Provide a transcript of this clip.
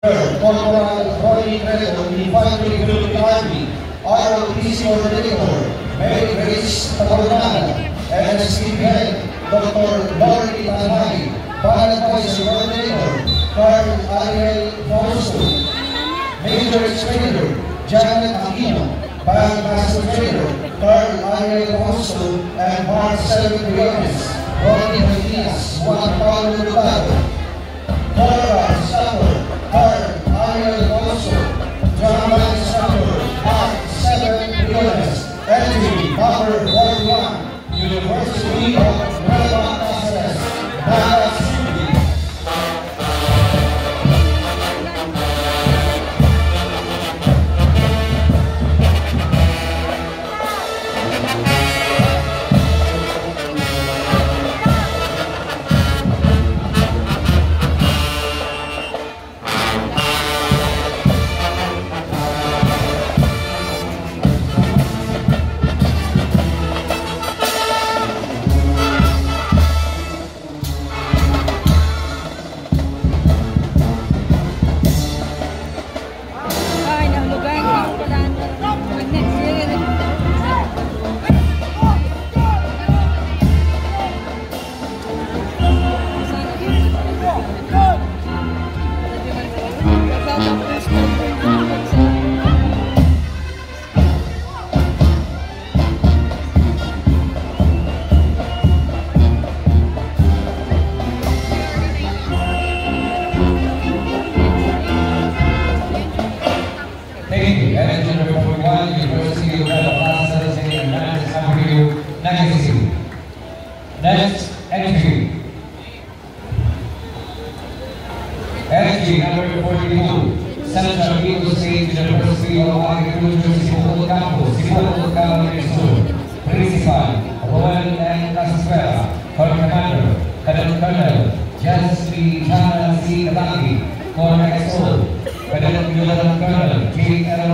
Corporal Roy Trejo, Infantry Philippine Army, ROTC Coordinator, Mary Grace Tabarnaga, NSP Head, Dr. Lori Tanay, Pilot Voice Coordinator, Carl Ariel Fausto, Major Trader, Janet Aquino, Band Master Trader, Carl Ariel Fausto, and Mark 7 Briones, Ronnie Martinez, Juan Paulo Hurtado, Cora Instructor, Carl Ariel Fausto, Drama Instructor, Mark 7 Briones, Entry Number 41, University of Nueva Cáceres, Banda City. Energy number 41, University of Nueva Cáceres, Next entry. Energy number 42, Central Eagle State University of Agriculture, Cebu Campus, Cebu County Sur. Principal, Rowan M. Casasquera, Commander, Cadet Colonel, Jasmine Chana C. Katangi, Corps XO, Cadet Lieutenant Colonel, J. L.